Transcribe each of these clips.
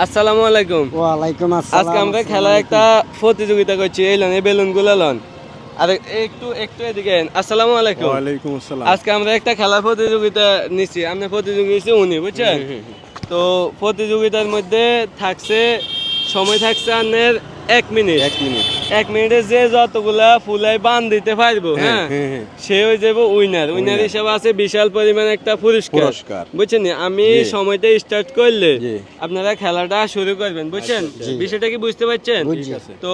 আসসালামু আলাইকুম। ওয়ালাইকুম আসসালাম। আজকে আমরা খেলা একটা প্রতিযোগিতা করছি, এই লন এই বেলুন গুলো লন। আর একটু একটু এদিকে আইন। আসসালামু আলাইকুম। ওয়ালাইকুম আসসালাম। আজকে আমরা একটা খেলা প্রতিযোগিতা নিচ্ছি, আমরা প্রতিযোগী হচ্ছে উনি, বুঝছেন? তো প্রতিযোগিতার মধ্যে থাকছে সময় থাকছে আপনার 1 মিনিট। 1 মিনিট। 1 মিনিটে যে যতগুলা ফুলাই বান দিতে পারবো, হ্যাঁ সে হয়ে যাবো উইনার। উইনার হিসেবে আছে বিশাল পরিমাণ একটা পুরস্কার, বুঝছেন? আমি সময়টা স্টার্ট করলে আপনারা খেলাটা শুরু করবেন, বুঝছেন? বিষয়টা কি বুঝতে পারছেন? তো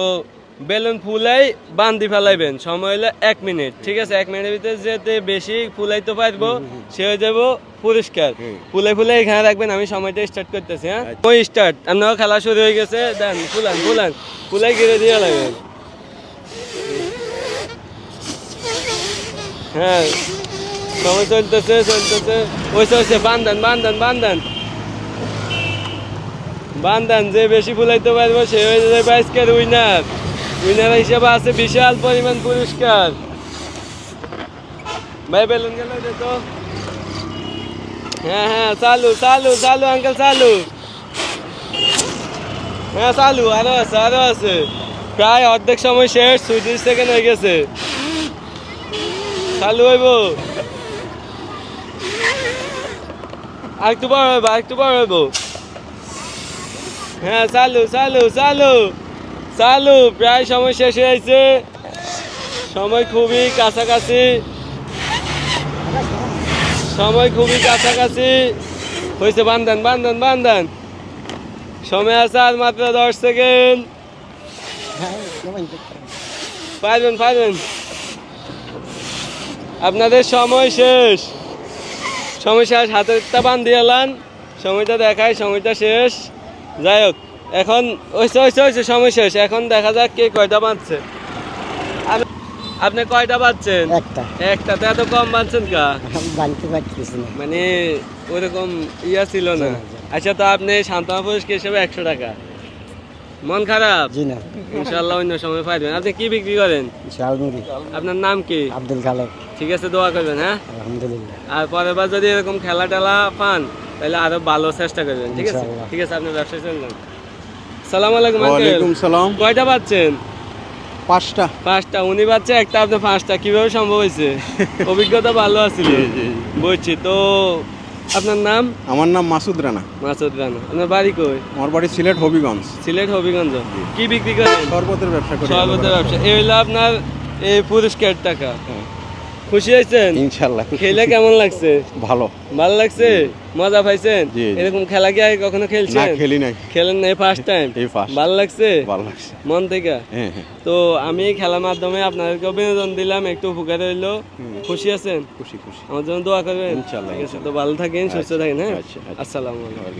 বেলুন ফুলাই বান্ধি ফেলাইবেন, সময় হলো 1 মিনিট, ঠিক আছে? 1 মিনিটের ভিতরে যেতে বেশি ফুলাইতে পারবো সে হয়ে যাবো পুরস্কার। ফুলাই ফুলাই এখানে রাখবেন, আমি সময়টা স্টার্ট করতেছি। হ্যাঁ, ওই স্টার্ট। আপনার খেলা শুরু হয়ে গেছে, দেন ফুলান ফুলান ফুলাই গিরে দিয়ে লাগবেন। হ্যাঁ, সময় চলতেছে চলতেছে, ওইসে ওইসে বান্ধান বান্ধান বান্ধান বান্ধান। যে বেশি ফুলাইতে পারবো সে হয়ে যাবে আজকের উইনার। উইনার হিসেবে আছে বিশাল পরিমাণ পুরস্কার। ভাই বেলুন গেল তো? হ্যাঁ হ্যাঁ, চালু চালু চালু আঙ্কেল চালু। হ্যাঁ চালু, আরো আছে আরো আছে। প্রায় অর্ধেক সময় শেষ, 36 সেকেন্ড হয়ে গেছে। চালু হইব, আরেকটু বড় হইব আরেকটু বড় হইব। হ্যাঁ চালু চালু চালু চালু, প্রায় সময় শেষ হয়েছে, সময় খুবই কাছাকাছি, সময় খুবই কাছাকাছি হয়েছে। বান্ধান বান্ধান বান্ধান, সময় আছে আর মাত্র 10 সেকেন্ড। পারবেন পারবেন, আপনাদের সময় শেষ, সময় শেষ। হাতেরটা বান্ধি এলান, সময়টা দেখায়, সময়টা শেষ। যাই হোক, এখন ওইসে ওইসে ওইসে সময় শেষ। এখন দেখা যাক কে কয়টা বাঁধছে। আপনি কয়টা বাঁধছেন? একটাতে এত কম বাঁধছেন কা? মানে ওরকম ইয়া ছিল না। আচ্ছা, তো আপনি সান্ত্বনা পুরস্কার হিসেবে 100 টাকা। মন খারাপ? জি না, ইনশাআল্লাহ অন্য সময় পাইবেন। আপনি কি বিক্রি করেন? ঝালমুড়ি। আপনার নাম কি? আব্দুল খালেক। ঠিক আছে, দোয়া করবেন। হ্যাঁ, আলহামদুলিল্লাহ। আর পরের বার যদি এরকম খেলা টেলা পান তাহলে আরো ভালো চেষ্টা করবেন, ঠিক আছে? ঠিক আছে, আপনি ব্যবসায় চলে যান। সালাম আলাইকুম। ওয়ালাইকুম সালাম। কয়টা পাচ্ছেন? 5টা। 5টা, উনি পাচ্ছে একটা, আপনি 5টা। কিভাবে সম্ভব হয়েছে? অভিজ্ঞতা ভালো আছিল, বুঝছি। তো আপনার নাম? আমার নাম মাসুদ রানা। মাসুদ রানা। আপনার বাড়ি কই? আমার বাড়ি সিলেট হবিগঞ্জ। সিলেট হবিগঞ্জ। কি বিক্রি করেন? শরবতের ব্যবসা করি। শরবতের ব্যবসা। এই হলো আপনার এই পুরস্কার টাকা। খুশি হয়েছেন? ইনশাআল্লাহ। খেলে কেমন লাগছে? ভালো। ভালো লাগছে? মজা পাইছেন? এরকম খেলা কি আগে কখনো খেলছেন? না, খেলি নাই। খেলেন না, ফার্স্ট টাইম? ভালো লাগছে? ভালো লাগছে মন থেকে? হ্যাঁ। তো আমি খেলার মাধ্যমে আপনাদেরকে বিনোদন দিলাম, একটু উপকার হইলো। খুশি আছেন? খুশি খুশি। আমার জন্য দোয়া করবেন। ইনশাআল্লাহ। ঠিক আছে, তো ভালো থাকেন, সুস্থ থাকেন। হ্যাঁ, আসসালামু আলাইকুম।